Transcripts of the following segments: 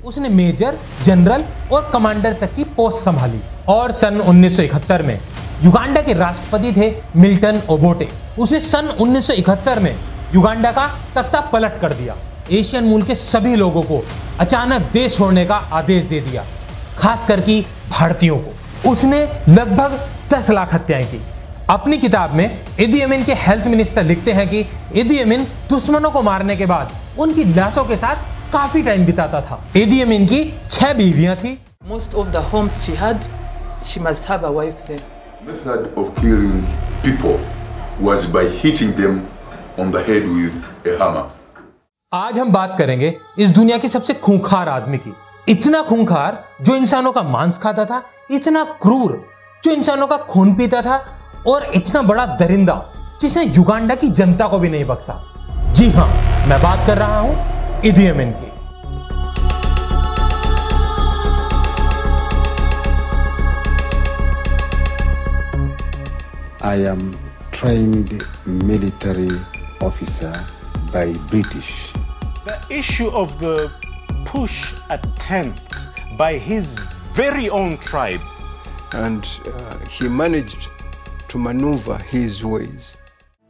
उसने major, general और commander तक की पोस्ट संभाली। और सन 1971 में युगांडा के राष्ट्रपति थे मिल्टन ओबोटे। उसने सन 1971 में युगांडा का तख्ता पलट कर दिया। एशियन मूल के सभी लोगों को अचानक देश छोड़ने का आदेश दे दिया, खासकर कि भारतीयों को। उसने लगभग 10 लाख हत्याएं की। अपनी किताब में इदी अमीन के हेल्थ मिनिस्टर लिखते हैं कि इदी अमीन दुश्मनों को मारने के बाद उनकी लाशों के साथ काफी टाइम बिताता था। इदी अमीन की 6 बीवियां थी। Most of the homes she had, she must have a wife there. Method of killing people was by hitting them on the head with a hammer. आज हम बात करेंगे इस दुनिया की सबसे खूंखार आदमी की। इतना खूंखार जो इंसानों का मांस खाता था, इतना क्रूर जो इंसानों का खून पीता था, और इतना बड़ा दरिंदा जिसने युगांडा की जनता को भी नहीं बख्शा। जी हां, मैं बात कर रहा हूं इदी अमीन की। I am trained military officer by British. The issue of the push attempt by his very own tribe. And he managed to maneuver his ways.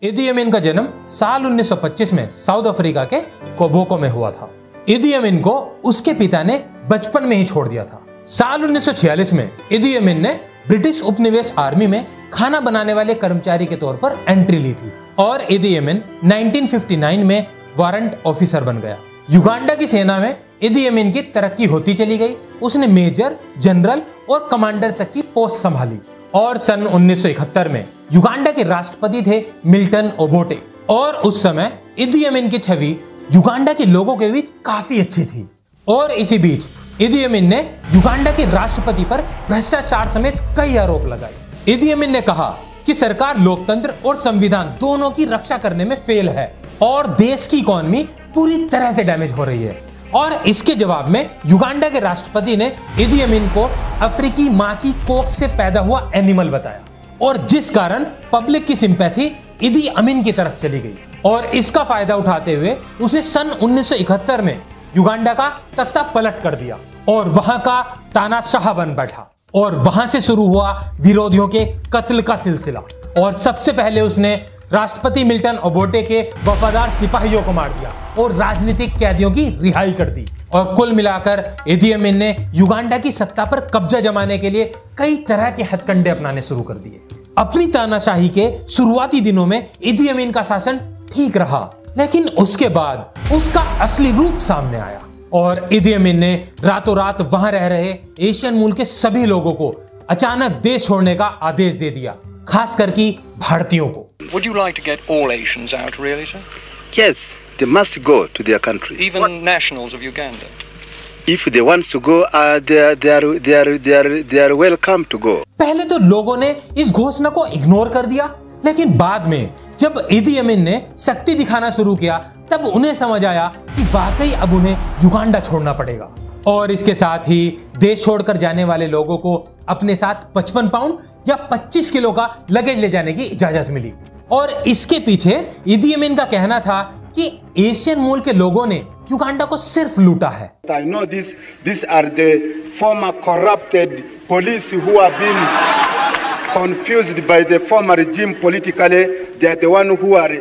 इदी अमीन का जन्म साल 1925 में साउथ अफ्रीका के कोबोको में हुआ था। इदी अमीन को उसके पिता ने बचपन में ही छोड़ दिया था। साल 1946 में इदी अमीन ने ब्रिटिश उपनिवेश आर्मी में खाना बनाने वाले कर्मचारी के तौर पर एंट्री ली थी और इदी अमीन 1959 में वारंट ऑफिसर बन गया। युगांडा की सेना में इदी अमीन की तरक्की होती चली गई। उसने मेजर, जनरल और कमांडर तक की पोस्ट संभाली। और सन 1971 में युगांडा के राष्ट्रपति थे मिल्टन ओबोटे। और उस समय इदी अमीन की छवि युगांडा के लोगों के बीच काफी अच्छी थी। और इसी बीच इदी अमीन ने युगांडा के राष्ट्रपति पर भ्रष्टाचार समेत कई आरोप लगाए। इदी अमीन ने कहा कि सरकार लोकतंत्र और संविधान दोनों की रक्षा करने में फेल है और देश की इकोनॉमी पूरी तरह से डैमेज हो रही है। और इसके जवाब में युगांडा के राष्ट्रपति ने इदी अमीन को अफ्रीकी मां की कोख से पैदा हुआ एनिमल बताया और जिस कारण पब्लिक की सिंपैथी इदी अमीन की तरफ चली गई। और इसका फायदा उठाते हुए उसने सन 1971 में युगांडा का तख्ता पलट कर दिया और वहां का तानाशाह बन बैठा। और वहां से शुरू हुआ विरोधियों के कत्ल का सिलसिला। और सबसे पहले उसने राष्ट्रपति मिल्टन ओबोटे के वफादार सिपाहियों को मार दिया और राजनीतिक कैदियों की रिहाई कर दी। और कुल मिलाकर इदी अमीन ने युगांडा की सत्ता पर कब्जा जमाने के लिए कई तरह के हथकंडे अपनाने शुरू कर दिए। अपनी तानाशाही के शुरुआती दिनों में इदी अमीन का शासन ठीक रहा, लेकिन उसके बाद उसका असली रूप सामने आया और इदी अमीन ने रातों रात वहां रह रहे एशियन मूल के सभी लोगों को अचानक देश छोड़ने का आदेश दे दिया, खासकर कि भारतीयों को। Would you like to get all Asians out, really, sir? Yes, they must go to their country. Even nationals of Uganda? If they want to go, they are welcome to go. पहले तो लोगों ने इस घोषणा को ignore कर दिया, लेकिन बाद में जब इदी अमीन ने शक्ति दिखाना शुरू किया तब उन्हें समझ आया कि वाकई अब उन्हें युगांडा छोड़ना पड़ेगा। और इसके साथ ही देश छोड़कर जाने वाले लोगों को अपने साथ 55 पाउंड या 25 किलो का लगेज ले जाने की इजाजत मिली। और इसके पीछे इदी अमीन का कहना था कि एशियन मूल के लोगों ने युगांडा को सिर्फ लूटा है। I know these are the former corrupted police who have been confused by the former regime politically. They are the one who are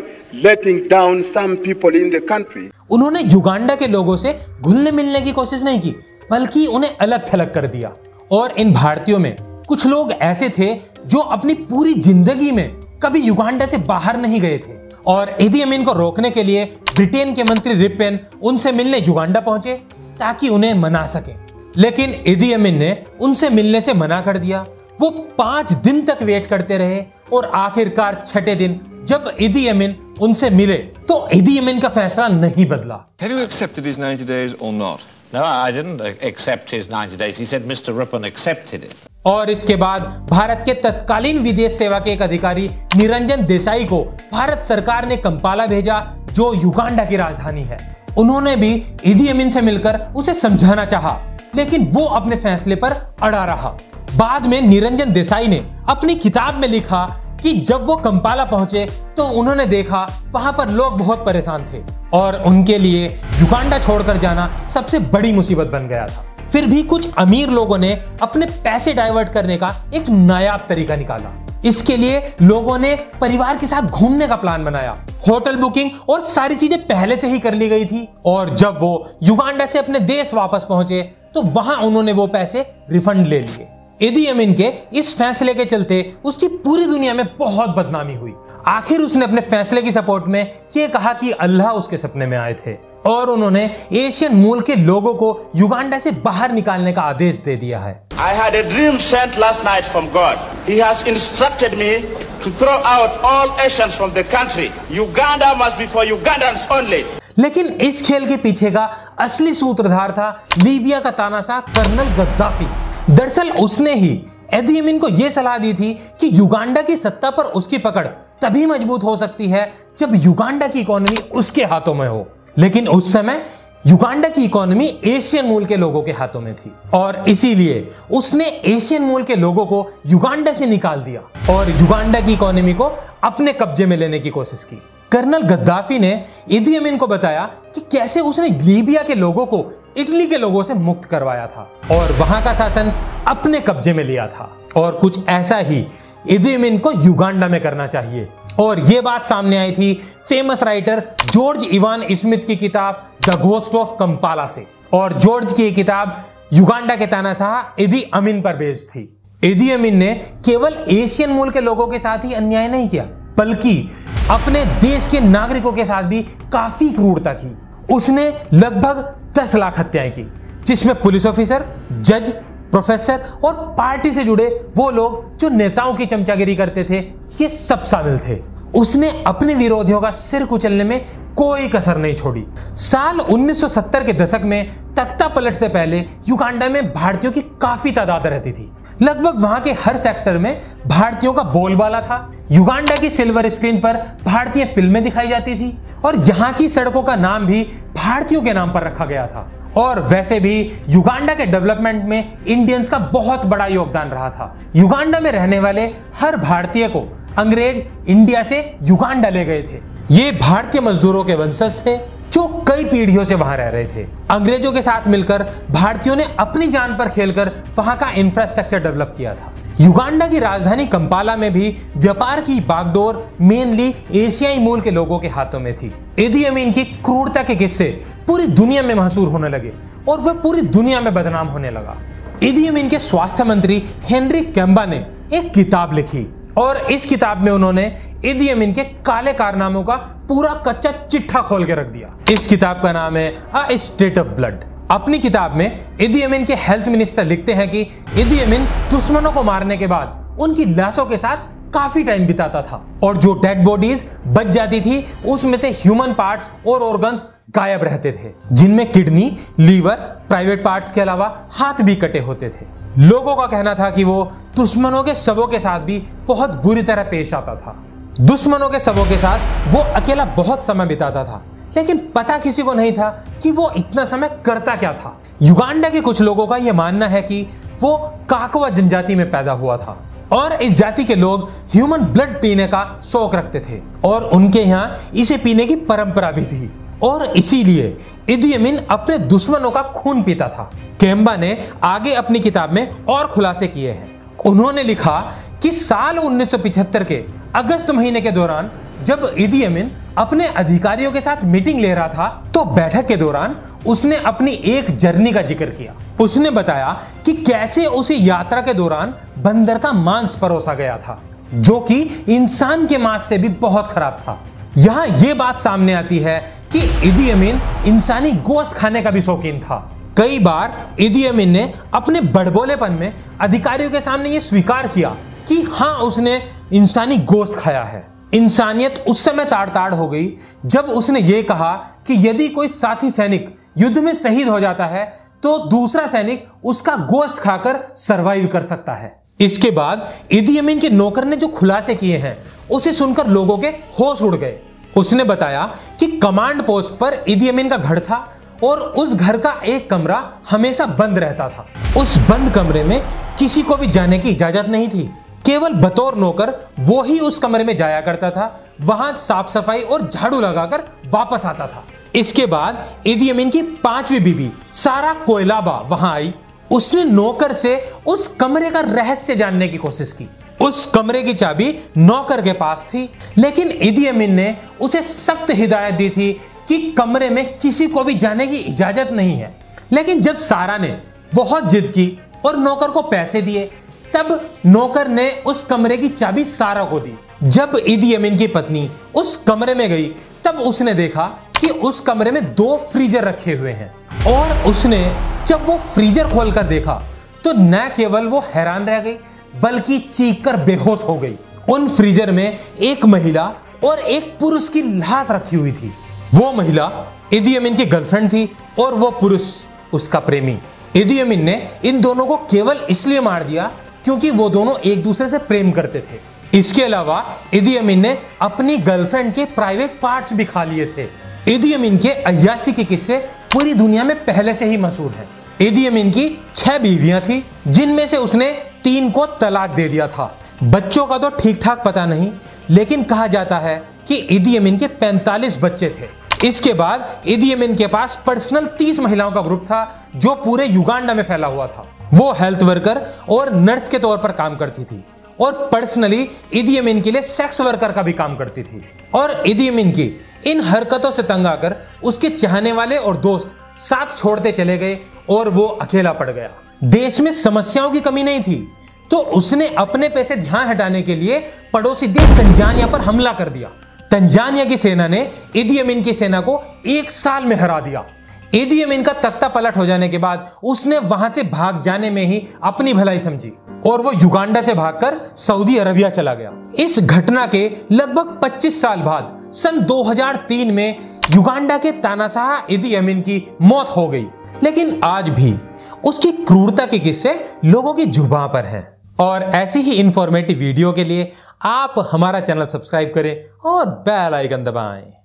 letting down some people in the country. उन्होंने Uganda के लोगों से घुलने मिलने की कोशिश नहीं की, बल्कि उन्हें अलग थलग कर दिया। और इन भारतीयों में कुछ लोग ऐसे थे जो अपनी पूरी जिंदगी में कभी युगांडा से बाहर नहीं गए थे। और इदी अमीन को रोकने के लिए ब्रिटेन के मंत्री रिपेन उनसे मिलने युगांडा पहुंचे ताकि उन्हें मना सके, लेकिन इदी अमीन ने उनसे मिलने से मना कर दिया। वो 5 दिन तक वेट करते रहे और आखिरकार 6ठे दिन जब इदी अमीन उनसे मिले तो इदी अमीन का फैसला नहीं बदला। Have you accepted his 90 days or not? No, I didn't accept his 90 days. He said Mr. Rippon accepted it. और इसके बाद भारत के तत्कालीन विदेश सेवा के एक अधिकारी निरंजन देसाई को भारत सरकार ने कंपाला भेजा, जो युगांडा की राजधानी है। उन्होंने भी इदी अमीन से मिलकर उसे समझाना चाहा, लेकिन वो अपने फैसले पर अड़ा रहा। बाद में निरंजन देसाई ने अपनी किताब में लिखा कि जब वो कंपाला पहुंचे तो उन्होंने देखा वहां पर लोग बहुत परेशान थे और उनके लिए युगांडा छोड़कर जाना सबसे बड़ी मुसीबत बन गया था। फिर भी कुछ अमीर लोगों ने अपने पैसे डाइवर्ट करने का एक नायाब तरीका निकाला। इसके लिए लोगों ने परिवार के साथ घूमने का प्लान बनाया। होटल बुकिंग और सारी चीजें पहले से ही कर ली गई थी और जब वो युगांडा से अपने देश वापस पहुंचे तो वहां उन्होंने वो पैसे रिफंड ले लिए। इदी अमीन के इस फैसले के चलते उसकी पूरी दुनिया में बहुत बदनामी हुई। आखिर उसने अपने फैसले की सपोर्ट में ये कहा कि अल्लाह उसके सपने में आए थे और उन्होंने एशियन मूल के लोगों को युगांडा से बाहर निकालने का आदेश दे दिया है। I had a dream sent last night from God. He has instructed me to throw out all Asians from the country. Uganda must be for Ugandans only. लेकिन इस खेल के पीछे का असली सूत्रधार था लीबिया का तानाशाह कर्नल गद्दाफी। दरअसल उसने ही इदी अमीन को यह सलाह दी थी कि युगांडा की सत्ता पर उसकी पकड़ तभी मजबूत हो सकती है जब युगांडा की इकोनॉमी उसके हाथों में हो। लेकिन उस समय युगांडा की इकोनॉमी एशियन मूल के लोगों के हाथों में थी और इसीलिए उसने एशियन मूल के लोगों को युगांडा से निकाल दिया और युगांडा की इकोनॉमी को अपने कब्जे में लेने की कोशिश की। कर्नल गद्दाफी ने इदी अमीन को बताया कि कैसे उसने लीबिया के लोगों को इटली के लोगों से मुक्त करवाया था और वहां का शासन अपने कब्जे में लिया था और कुछ ऐसा ही इदी अमीन को युगांडा में करना चाहिए। और यह बात सामने आई थी famous writer George Ivan Smith की किताब द घोस्ट ऑफ कंपाला से और जॉर्ज की किताब युगांडा के तानाशाह इदी अमीन पर बेस्ड थी। इदी अमीन ने केवल एशियन मूल के लोगों के साथ ही अन्याय नहीं किया बल्कि अपने देश के नागरिकों के साथ भी काफी क्रूरता की। उसने लगभग 10 लाख हत्याएं की जिसमें पुलिस ऑफिसर, जज, प्रोफेसर और पार्टी से जुड़े वो लोग जो नेताओं की चमचागिरी करते थे ये सब शामिल थे। उसने अपने विरोधियों का सिर कुचलने में कोई कसर नहीं छोड़ी। साल 1970 के दशक में तख्ता पलट से पहले युगांडा में भारतीयों की काफी तादाद रहती थी। लगभग वहां के हर सेक्टर में भारतीयों का बोलबाला था। युगांडा की सिल्वर स्क्रीन पर भारतीय फिल्में दिखाई जाती थी और यहाँ की सड़कों का नाम भी भारतीयों के नाम पर रखा गया था। और वैसे भी युगांडा के डेवलपमेंट में इंडियंस का बहुत बड़ा योगदान रहा था। युगांडा में रहने वाले हर भारतीय को अंग्रेज इंडिया से युगांडा ले गए थे। ये भारतीय मजदूरों के वंशज थे जो कई पीढ़ियों से वहां रह रहे थे। अंग्रेजों के साथ मिलकर भारतीयों ने अपनी जान पर खेलकर वहां का इंफ्रास्ट्रक्चर डेवलप किया था। युगांडा की राजधानी कंपाला में भी व्यापार की बागडोर मेनली एशियाई मूल के लोगों के हाथों में थी। इदी अमीन की क्रूरता के किस्से पूरी दुनिया में मशहूर होने लगे और वह पूरी दुनिया में बदनाम होने लगा। इदी अमीन के स्वास्थ्य मंत्री हेनरी कैम्बा ने एक किताब लिखी और इस किताब में उन्होंने इदी अमीन के काले कारनामों का पूरा कच्चा चिट्ठा खोल के रख दिया। इस किताब का नाम है अ स्टेट ऑफ ब्लड। अपनी किताब में इदी अमीन के हेल्थ मिनिस्टर लिखते हैं कि इदी अमीन दुश्मनों को मारने के बाद उनकी लाशों के साथ काफी टाइम बिताता था और जो डेड बॉडीज बच जाती थी उसमें से ह्यूमन पार्ट्स और ऑर्गन्स गायब रहते थे जिनमें किडनी, लीवर, प्राइवेट पार्ट्स के अलावा हाथ भी कटे होते थे। लोगों का कहना था कि वो दुश्मनों के शवों के साथ भी बहुत बुरी तरह पेश आता था। दुश्मनों के शवों के साथ वो अकेला बहुत समय बिताता था लेकिन पता किसी को नहीं था कि वो इतना समय करता क्या था। युगांडा के कुछ लोगों का यह मानना है कि वो काकवा जनजाति में पैदा हुआ था और इस जाति के लोग ह्यूमन ब्लड पीने का शौक रखते थे और उनके यहाँ इसे पीने की परंपरा भी थी और इसीलिए इदी अमीन अपने दुश्मनों का खून पीता था। कैम्बा ने आगे अपनी किताब में और खुलासे किए हैं। उन्होंने लिखा कि साल 1975 के अगस्त महीने के दौरान जब इदी अमीन अपने अधिकारियों के साथ मीटिंग ले रहा था तो बैठक के दौरान उसने अपनी एक जर्नी का जिक्र किया। उसने बताया कि कैसे उसे यात्रा के दौरान बंदर का मांस परोसा गया था जो कि इंसान के मांस से भी बहुत खराब था। यहाँ ये बात सामने आती है कि इदी अमीन इंसानी गोश्त खाने का भी शौकीन था। कई बार इदी अमीन ने अपने बड़बोलेपन में अधिकारियों के सामने ये स्वीकार किया कि हाँ उसने इंसानी गोश्त खाया है। इंसानियत उस समय ताड़-ताड़ हो गई जब उसने ये कहा कि यदि कोई साथी सैनिक युद्ध में शहीद हो जाता है तो दूसरा सैनिक उसका गोश्त खाकर सरवाइव कर सकता है। इसके बाद इदी अमीन के नौकर ने जो खुलासे किए हैं उसे सुनकर लोगों के होश उड़ गए। उसने बताया कि कमांड पोस्ट पर इदी अमीन का घर था और उस घर का एक कमरा हमेशा बंद रहता था। उस बंद कमरे में किसी को भी जाने की इजाजत नहीं थी केवल बतौर नौकर वो ही उस कमरे में जाया करता था, वहां साफ सफाई और झाड़ू लगाकर वापस आता था। इसके बाद इदी अमीन की 5वीं बीबी सारा कोयलाबा वहां आई। उसने नौकर से उस कमरे का रहस्य जानने की कोशिश की। उस कमरे की चाबी नौकर के पास थी, लेकिन इदी अमीन ने उसे सख्त हिदायत दी थी कि कमरे में किसी को भी जाने की इजाजत नहीं है। लेकिन जब सारा ने बहुत जिद की और नौकर को पैसे दिए, तब नौकर ने उस कमरे की चाबी सारा को दी। जब इदी अमीन की पत्नी उस कमरे में गई, तब उसने देखा कि उस कमरे में 2 फ्रीजर रखे हुए हैं, और उसने जब वो फ्रीजर खोलकर देखा तो न केवल वो हैरान रह गई, बल्कि चीखकर बेहोश हो गई। उन फ्रीजर में एक महिला और एक पुरुष की लाश रखी हुई थी। वो महिला इदी अमीन की गर्लफ्रेंड थी और वो पुरुष उसका प्रेमी। इदी अमीन ने इन दोनों को केवल इसलिए मार दिया क्योंकि वो दोनों एक दूसरे से प्रेम करते थे। इसके अलावा इदी अमीन ने अपनी गर्लफ्रेंड के प्राइवेट पार्ट्स भी खा लिए थे। इदी अमीन के अय्याशी के किस्से पूरी दुनिया में पहले से ही मशहूर हैं। इदी अमीन की 6 बीवियां थी, जिनमें से उसने 3 को तलाक दे दिया था। बच्चों का तो ठीक ठाक पता नहीं, लेकिन कहा जाता है कि इदी अमीन के 45 बच्चे थे। इसके बाद इदी अमीन के पास पर्सनल 30 महिलाओं का ग्रुप था, जो पूरे युगांडा में फैला हुआ था। वो हेल्थ वर्कर और नर्स के तौर पर काम करती थी, और पर्सनली इदी अमीन के लिए सेक्स वर्कर का भी काम करती थी। और इदी अमीन की इन हरकतों से तंग आकर उसके चाहने वाले और दोस्त साथ छोड़ते चले गए और वो अकेला पड़ गया। देश में समस्याओं की कमी नहीं थी, तो उसने अपने पे से ध्यान हटाने के लिए पड़ोसी देश तंजानिया पर हमला कर दिया। तंजानिया की सेना ने इदी अमीन की सेना को 1 साल में हरा दिया। इदी अमीन का तख्ता पलट हो जाने के बाद उसने वहां से भाग जाने में ही अपनी भलाई समझी, और वो युगांडा से भागकर सऊदी अरबिया चला गया। इस घटना के लगभग 25 साल बाद सन 2003 में युगांडा के तानाशाह इदी अमीन की मौत हो गई, लेकिन आज भी उसकी क्रूरता के किस्से लोगों की जुबान पर हैं। और ऐसी ही इंफॉर्मेटिव वीडियो के लिए आप हमारा चैनल सब्सक्राइब करें और बेल आइकन दबाएं।